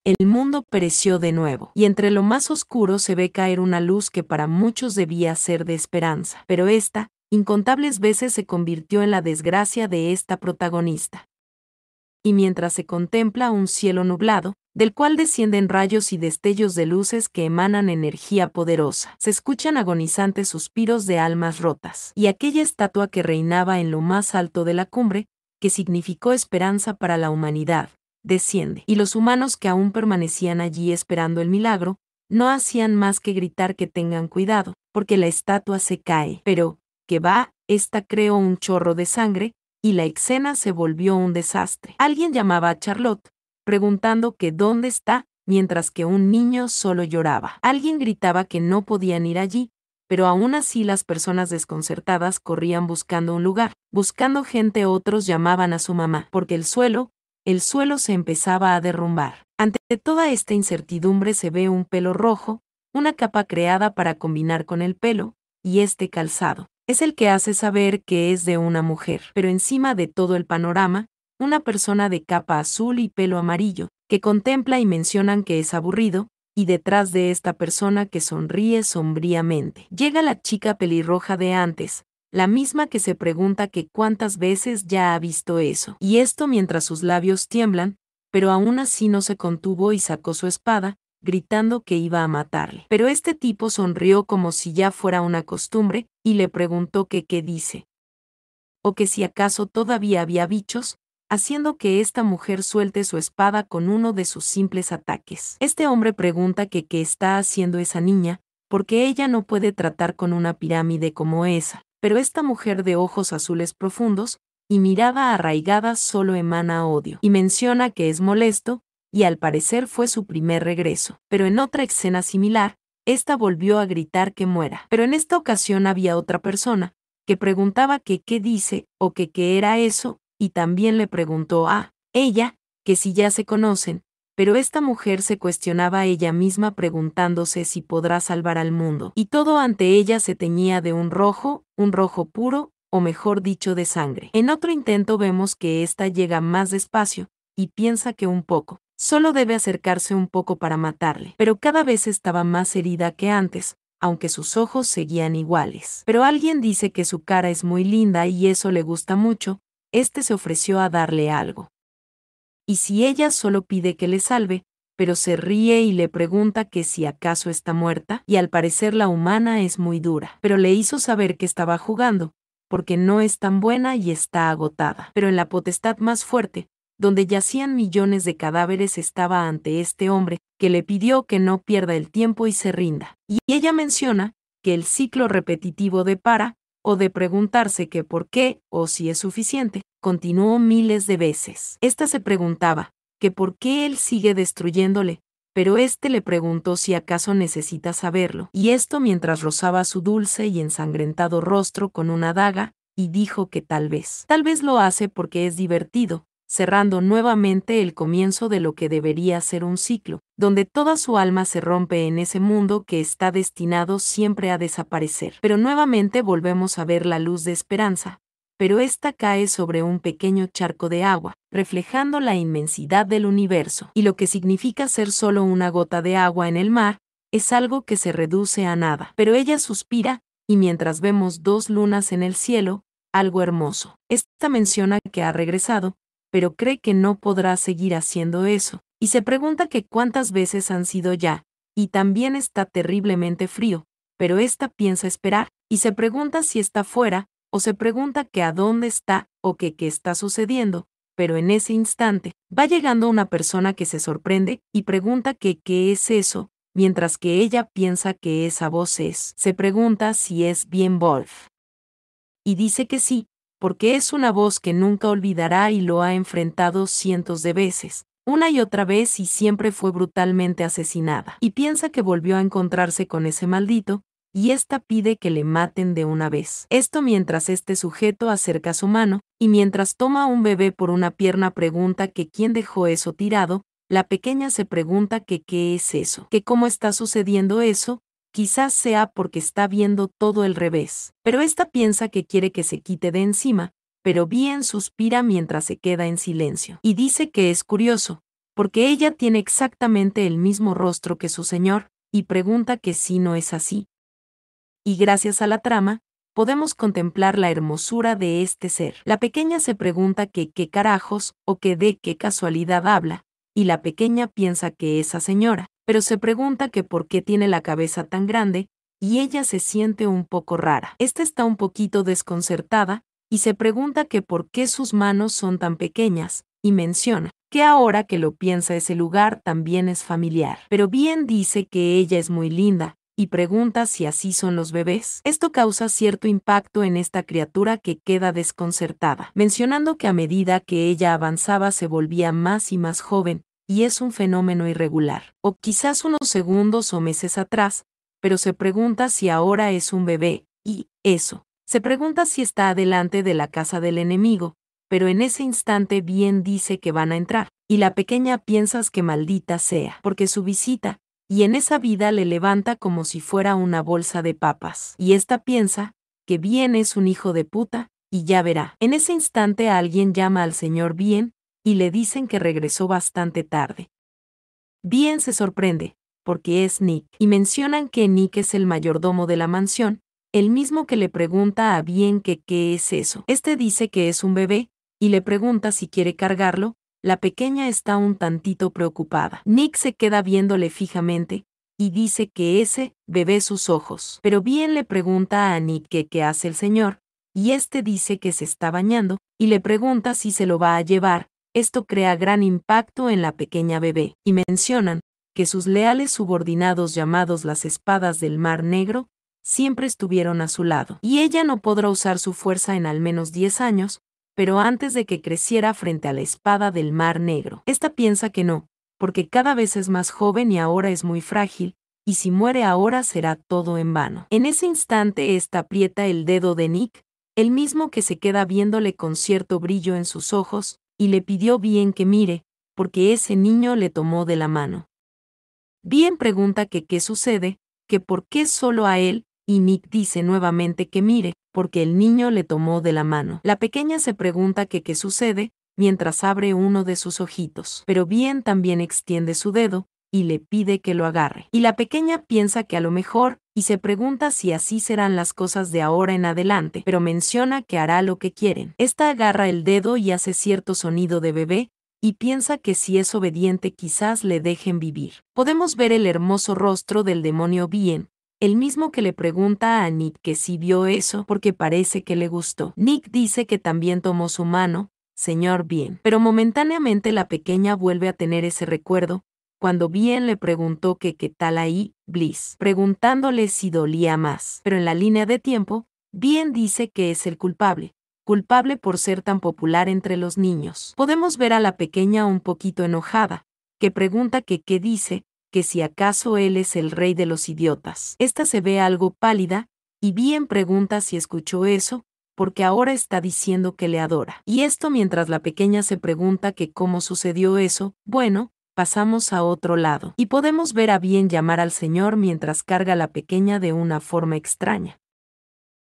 el mundo pereció de nuevo, y entre lo más oscuro se ve caer una luz que para muchos debía ser de esperanza, pero esta, incontables veces se convirtió en la desgracia de esta protagonista. Y mientras se contempla un cielo nublado, del cual descienden rayos y destellos de luces que emanan energía poderosa, se escuchan agonizantes suspiros de almas rotas, y aquella estatua que reinaba en lo más alto de la cumbre, que significó esperanza para la humanidad, desciende, y los humanos que aún permanecían allí esperando el milagro, no hacían más que gritar que tengan cuidado, porque la estatua se cae. Pero, que va, esta creó un chorro de sangre, y la escena se volvió un desastre. Alguien llamaba a Charlotte, preguntando que dónde está, mientras que un niño solo lloraba. Alguien gritaba que no podían ir allí, pero aún así las personas desconcertadas corrían buscando un lugar. Buscando gente, otros llamaban a su mamá, porque el suelo se empezaba a derrumbar. Ante toda esta incertidumbre se ve un pelo rojo, una capa creada para combinar con el pelo, y este calzado es el que hace saber que es de una mujer. Pero encima de todo el panorama, una persona de capa azul y pelo amarillo, que contempla y mencionan que es aburrido, y detrás de esta persona que sonríe sombríamente, llega la chica pelirroja de antes, la misma que se pregunta que cuántas veces ya ha visto eso. Y esto mientras sus labios tiemblan, pero aún así no se contuvo y sacó su espada, gritando que iba a matarle. Pero este tipo sonrió como si ya fuera una costumbre, y le preguntó que qué dice. O que si acaso todavía había bichos, haciendo que esta mujer suelte su espada con uno de sus simples ataques. Este hombre pregunta que qué está haciendo esa niña, porque ella no puede tratar con una pirámide como esa. Pero esta mujer de ojos azules profundos y mirada arraigada solo emana odio, y menciona que es molesto, y al parecer fue su primer regreso. Pero en otra escena similar, esta volvió a gritar que muera. Pero en esta ocasión había otra persona, que preguntaba que qué dice o que qué era eso, y también le preguntó a ella, que si ya se conocen, pero esta mujer se cuestionaba a ella misma preguntándose si podrá salvar al mundo, y todo ante ella se teñía de un rojo puro, o mejor dicho de sangre. En otro intento vemos que ésta llega más despacio, y piensa que un poco, solo debe acercarse un poco para matarle, pero cada vez estaba más herida que antes, aunque sus ojos seguían iguales. Pero alguien dice que su cara es muy linda y eso le gusta mucho, este se ofreció a darle algo. Y si ella solo pide que le salve, pero se ríe y le pregunta que si acaso está muerta, y al parecer la humana es muy dura, pero le hizo saber que estaba jugando, porque no es tan buena y está agotada. Pero en la potestad más fuerte, donde yacían millones de cadáveres, estaba ante este hombre, que le pidió que no pierda el tiempo y se rinda. Y ella menciona que el ciclo repetitivo de para, o de preguntarse que por qué, o si es suficiente, continuó miles de veces. Esta se preguntaba que por qué él sigue destruyéndole, pero este le preguntó si acaso necesita saberlo, y esto mientras rozaba su dulce y ensangrentado rostro con una daga, y dijo que tal vez lo hace porque es divertido, cerrando nuevamente el comienzo de lo que debería ser un ciclo, donde toda su alma se rompe en ese mundo que está destinado siempre a desaparecer. Pero nuevamente volvemos a ver la luz de esperanza, pero esta cae sobre un pequeño charco de agua, reflejando la inmensidad del universo, y lo que significa ser solo una gota de agua en el mar, es algo que se reduce a nada. Pero ella suspira, y mientras vemos dos lunas en el cielo, algo hermoso. Esta menciona que ha regresado, pero cree que no podrá seguir haciendo eso, y se pregunta que cuántas veces han sido ya, y también está terriblemente frío, pero esta piensa esperar, y se pregunta si está fuera, o se pregunta que a dónde está, o que qué está sucediendo, pero en ese instante, va llegando una persona que se sorprende, y pregunta que qué es eso, mientras que ella piensa que esa voz es, se pregunta si es bien Wolf. Y dice que sí, porque es una voz que nunca olvidará y lo ha enfrentado cientos de veces, una y otra vez, y siempre fue brutalmente asesinada. Y piensa que volvió a encontrarse con ese maldito, y ésta pide que le maten de una vez. Esto mientras este sujeto acerca su mano, y mientras toma un bebé por una pierna pregunta que quién dejó eso tirado, la pequeña se pregunta que qué es eso, que cómo está sucediendo eso. Quizás sea porque está viendo todo el revés, pero esta piensa que quiere que se quite de encima, pero bien suspira mientras se queda en silencio, y dice que es curioso, porque ella tiene exactamente el mismo rostro que su señor, y pregunta que si no es así. Y gracias a la trama, podemos contemplar la hermosura de este ser. La pequeña se pregunta que qué carajos, o que de qué casualidad habla, y la pequeña piensa que esa señora, pero se pregunta que por qué tiene la cabeza tan grande, y ella se siente un poco rara. Esta está un poquito desconcertada, y se pregunta que por qué sus manos son tan pequeñas, y menciona que ahora que lo piensa ese lugar también es familiar. Pero bien dice que ella es muy linda, y pregunta si así son los bebés. Esto causa cierto impacto en esta criatura que queda desconcertada, mencionando que a medida que ella avanzaba se volvía más y más joven, y es un fenómeno irregular, o quizás unos segundos o meses atrás, pero se pregunta si ahora es un bebé, y eso. Se pregunta si está adelante de la casa del enemigo, pero en ese instante bien dice que van a entrar, y la pequeña piensa que maldita sea, porque su visita, y en esa vida le levanta como si fuera una bolsa de papas. Y esta piensa que bien es un hijo de puta, y ya verá. En ese instante alguien llama al señor Bien, y le dicen que regresó bastante tarde. Bien se sorprende, porque es Nick, y mencionan que Nick es el mayordomo de la mansión, el mismo que le pregunta a Bien que qué es eso. Este dice que es un bebé, y le pregunta si quiere cargarlo. La pequeña está un tantito preocupada. Nick se queda viéndole fijamente, y dice que ese bebé sus ojos. Pero Bien le pregunta a Nick que qué hace el señor, y este dice que se está bañando, y le pregunta si se lo va a llevar. Esto crea gran impacto en la pequeña bebé, y mencionan que sus leales subordinados llamados las espadas del Mar Negro siempre estuvieron a su lado, y ella no podrá usar su fuerza en al menos 10 años, pero antes de que creciera frente a la espada del Mar Negro. Esta piensa que no, porque cada vez es más joven y ahora es muy frágil, y si muere ahora será todo en vano. En ese instante esta aprieta el dedo de Nick, el mismo que se queda viéndole con cierto brillo en sus ojos, y le pidió Bien que mire, porque ese niño le tomó de la mano. Bien pregunta que qué sucede, que por qué solo a él, y Nick dice nuevamente que mire, porque el niño le tomó de la mano. La pequeña se pregunta que qué sucede, mientras abre uno de sus ojitos, pero Bien también extiende su dedo, y le pide que lo agarre. Y la pequeña piensa que a lo mejor, y se pregunta si así serán las cosas de ahora en adelante, pero menciona que hará lo que quieren. Esta agarra el dedo y hace cierto sonido de bebé, y piensa que si es obediente quizás le dejen vivir. Podemos ver el hermoso rostro del demonio Bien, el mismo que le pregunta a Nick que si vio eso porque parece que le gustó. Nick dice que también tomó su mano, señor Bien, pero momentáneamente la pequeña vuelve a tener ese recuerdo, cuando Bien le preguntó que qué tal ahí, Bliss, preguntándole si dolía más. Pero en la línea de tiempo, Bien dice que es el culpable por ser tan popular entre los niños. Podemos ver a la pequeña un poquito enojada, que pregunta que qué dice, que si acaso él es el rey de los idiotas. Esta se ve algo pálida, y Bien pregunta si escuchó eso, porque ahora está diciendo que le adora. Y esto mientras la pequeña se pregunta que cómo sucedió eso. Bueno, pasamos a otro lado, y podemos ver a Bien llamar al señor mientras carga a la pequeña de una forma extraña.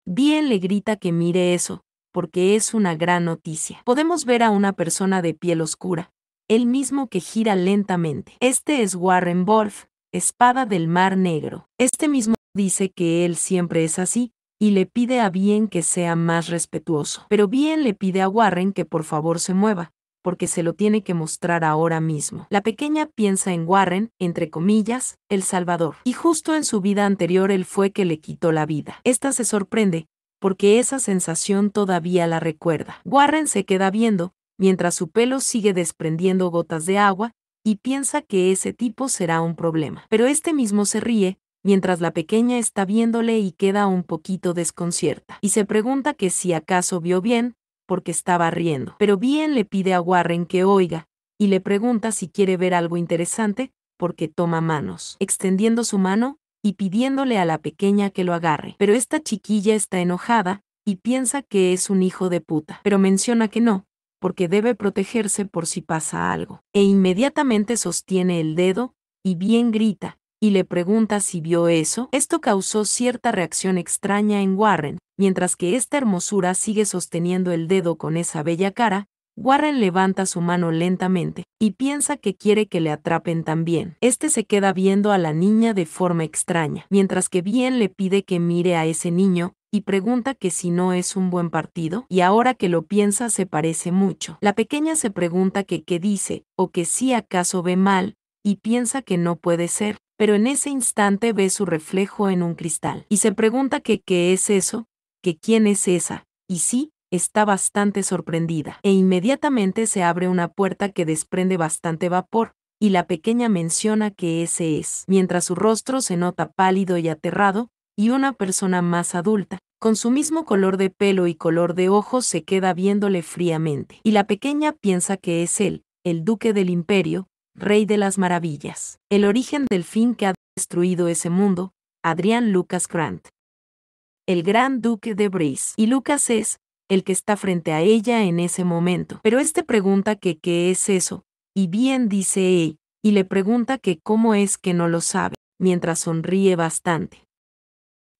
Bien le grita que mire eso, porque es una gran noticia. Podemos ver a una persona de piel oscura, el mismo que gira lentamente. Este es Warren Wolf, espada del Mar Negro. Este mismo dice que él siempre es así, y le pide a Bien que sea más respetuoso. Pero Bien le pide a Warren que por favor se mueva, porque se lo tiene que mostrar ahora mismo. La pequeña piensa en Warren, entre comillas, el Salvador. Y justo en su vida anterior él fue que le quitó la vida. Esta se sorprende, porque esa sensación todavía la recuerda. Warren se queda viendo, mientras su pelo sigue desprendiendo gotas de agua, y piensa que ese tipo será un problema. Pero este mismo se ríe, mientras la pequeña está viéndole y queda un poquito desconcierta. Y se pregunta que si acaso vio bien, porque estaba riendo. Pero Bien le pide a Warren que oiga, y le pregunta si quiere ver algo interesante, porque toma manos. Extendiendo su mano, y pidiéndole a la pequeña que lo agarre. Pero esta chiquilla está enojada, y piensa que es un hijo de puta. Pero menciona que no, porque debe protegerse por si pasa algo. E inmediatamente sostiene el dedo, y Bien grita, y le pregunta si vio eso. Esto causó cierta reacción extraña en Warren, mientras que esta hermosura sigue sosteniendo el dedo con esa bella cara, Warren levanta su mano lentamente y piensa que quiere que le atrapen también. Este se queda viendo a la niña de forma extraña, mientras que Bien le pide que mire a ese niño y pregunta que si no es un buen partido, y ahora que lo piensa se parece mucho. La pequeña se pregunta que qué dice, o que si acaso ve mal, y piensa que no puede ser, pero en ese instante ve su reflejo en un cristal, y se pregunta que qué es eso, que quién es esa, y sí, está bastante sorprendida, e inmediatamente se abre una puerta que desprende bastante vapor, y la pequeña menciona que ese es, mientras su rostro se nota pálido y aterrado, y una persona más adulta, con su mismo color de pelo y color de ojos, se queda viéndole fríamente, y la pequeña piensa que es él, el duque del imperio, rey de las maravillas, el origen del fin que ha destruido ese mundo, Adrian Lucas Grant, el gran duque de Breeze, y Lucas es el que está frente a ella en ese momento. Pero este pregunta que qué es eso, y Bien dice ella, y le pregunta que cómo es que no lo sabe, mientras sonríe bastante.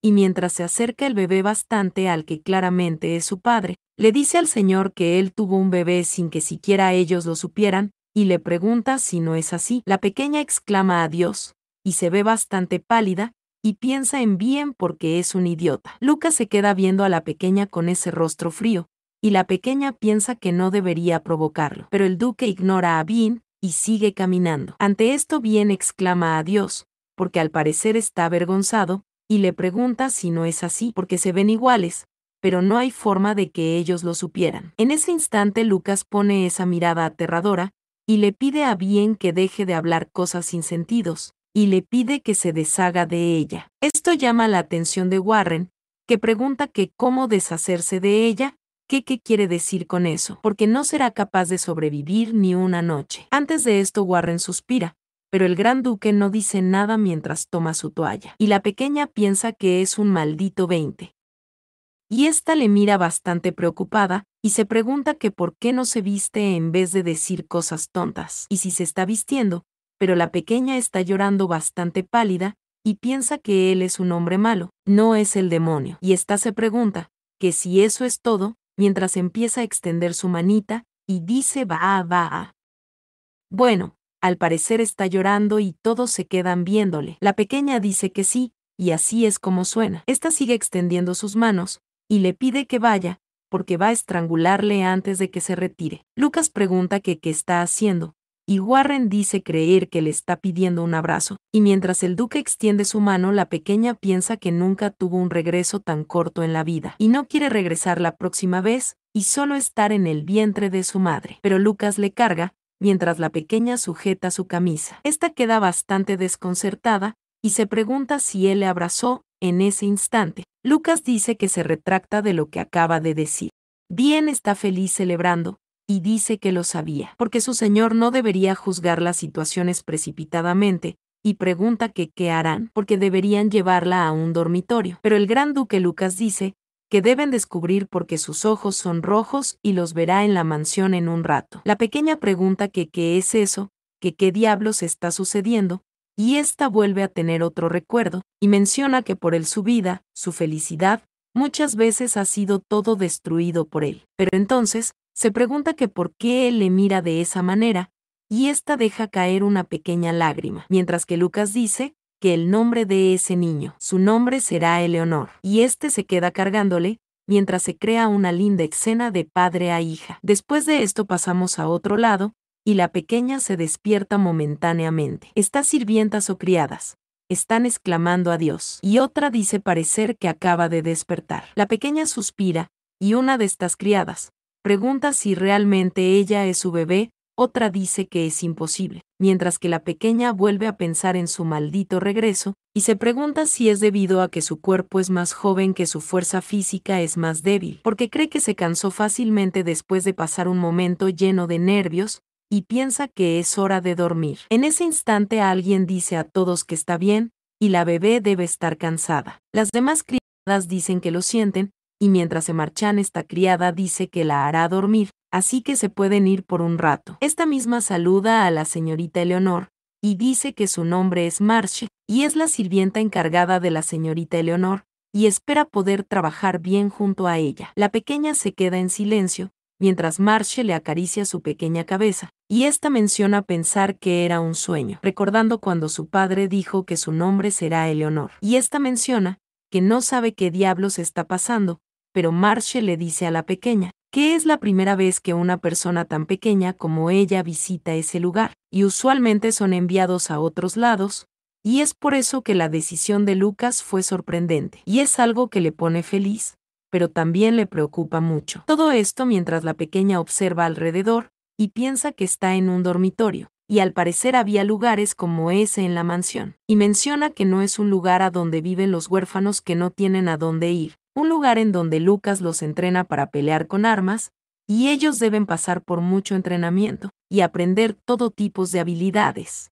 Y mientras se acerca el bebé bastante al que claramente es su padre, le dice al señor que él tuvo un bebé sin que siquiera ellos lo supieran, y le pregunta si no es así. La pequeña exclama adiós, y se ve bastante pálida, y piensa en Bien porque es un idiota. Lucas se queda viendo a la pequeña con ese rostro frío, y la pequeña piensa que no debería provocarlo. Pero el duque ignora a Bien, y sigue caminando. Ante esto Bien exclama adiós, porque al parecer está avergonzado, y le pregunta si no es así, porque se ven iguales, pero no hay forma de que ellos lo supieran. En ese instante Lucas pone esa mirada aterradora, y le pide a Bien que deje de hablar cosas sin sentidos, y le pide que se deshaga de ella. Esto llama la atención de Warren, que pregunta que cómo deshacerse de ella, qué quiere decir con eso, porque no será capaz de sobrevivir ni una noche. Antes de esto Warren suspira, pero el gran duque no dice nada mientras toma su toalla, y la pequeña piensa que es un maldito 20. Y ésta le mira bastante preocupada, y se pregunta que por qué no se viste en vez de decir cosas tontas, y si se está vistiendo, pero la pequeña está llorando bastante pálida, y piensa que él es un hombre malo, no es el demonio, y ésta se pregunta, que si eso es todo, mientras empieza a extender su manita, y dice va. Bueno, al parecer está llorando y todos se quedan viéndole. La pequeña dice que sí, y así es como suena. Esta sigue extendiendo sus manos, y le pide que vaya, porque va a estrangularle antes de que se retire. Lucas pregunta que qué está haciendo, y Warren dice creer que le está pidiendo un abrazo, y mientras el duque extiende su mano, la pequeña piensa que nunca tuvo un regreso tan corto en la vida, y no quiere regresar la próxima vez, y solo estar en el vientre de su madre. Pero Lucas le carga, mientras la pequeña sujeta su camisa. Esta queda bastante desconcertada, y se pregunta si él le abrazó en ese instante. Lucas dice que se retracta de lo que acaba de decir. Bien está feliz celebrando, y dice que lo sabía, porque su señor no debería juzgar las situaciones precipitadamente, y pregunta que qué harán, porque deberían llevarla a un dormitorio. Pero el gran duque Lucas dice que deben descubrir porque sus ojos son rojos y los verá en la mansión en un rato. La pequeña pregunta que qué es eso, que qué diablos está sucediendo, y ésta vuelve a tener otro recuerdo, y menciona que por él su vida, su felicidad, muchas veces ha sido todo destruido por él. Pero entonces, se pregunta que por qué él le mira de esa manera, y ésta deja caer una pequeña lágrima, mientras que Lucas dice que el nombre de ese niño, su nombre será Eleonor, y este se queda cargándole, mientras se crea una linda escena de padre a hija. Después de esto pasamos a otro lado, y la pequeña se despierta momentáneamente. Estas sirvientas o criadas están exclamando a Dios, y otra dice parecer que acaba de despertar. La pequeña suspira, y una de estas criadas pregunta si realmente ella es su bebé, otra dice que es imposible, mientras que la pequeña vuelve a pensar en su maldito regreso, y se pregunta si es debido a que su cuerpo es más joven que su fuerza física es más débil, porque cree que se cansó fácilmente después de pasar un momento lleno de nervios, y piensa que es hora de dormir. En ese instante alguien dice a todos que está bien, y la bebé debe estar cansada. Las demás criadas dicen que lo sienten, y mientras se marchan esta criada dice que la hará dormir, así que se pueden ir por un rato. Esta misma saluda a la señorita Eleonor, y dice que su nombre es Marche, y es la sirvienta encargada de la señorita Eleonor, y espera poder trabajar bien junto a ella. La pequeña se queda en silencio, mientras Marshall le acaricia su pequeña cabeza, y esta menciona pensar que era un sueño, recordando cuando su padre dijo que su nombre será Eleonor. Y esta menciona que no sabe qué diablos está pasando, pero Marshall le dice a la pequeña que es la primera vez que una persona tan pequeña como ella visita ese lugar, y usualmente son enviados a otros lados, y es por eso que la decisión de Lucas fue sorprendente, y es algo que le pone feliz, pero también le preocupa mucho. Todo esto mientras la pequeña observa alrededor y piensa que está en un dormitorio, y al parecer había lugares como ese en la mansión, y menciona que no es un lugar a donde viven los huérfanos que no tienen a dónde ir, un lugar en donde Lucas los entrena para pelear con armas, y ellos deben pasar por mucho entrenamiento y aprender todo tipo de habilidades.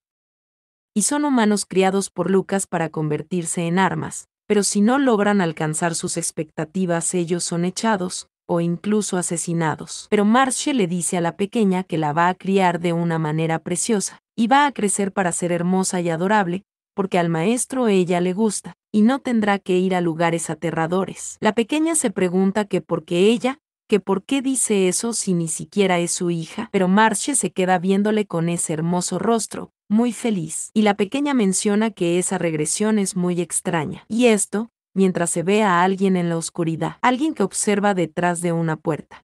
Y son humanos criados por Lucas para convertirse en armas, pero si no logran alcanzar sus expectativas ellos son echados, o incluso asesinados. Pero Marshall le dice a la pequeña que la va a criar de una manera preciosa, y va a crecer para ser hermosa y adorable, porque al maestro ella le gusta, y no tendrá que ir a lugares aterradores. La pequeña se pregunta que por qué ella, que por qué dice eso si ni siquiera es su hija, pero Marshall se queda viéndole con ese hermoso rostro, muy feliz, y la pequeña menciona que esa regresión es muy extraña, y esto, mientras se ve a alguien en la oscuridad, alguien que observa detrás de una puerta.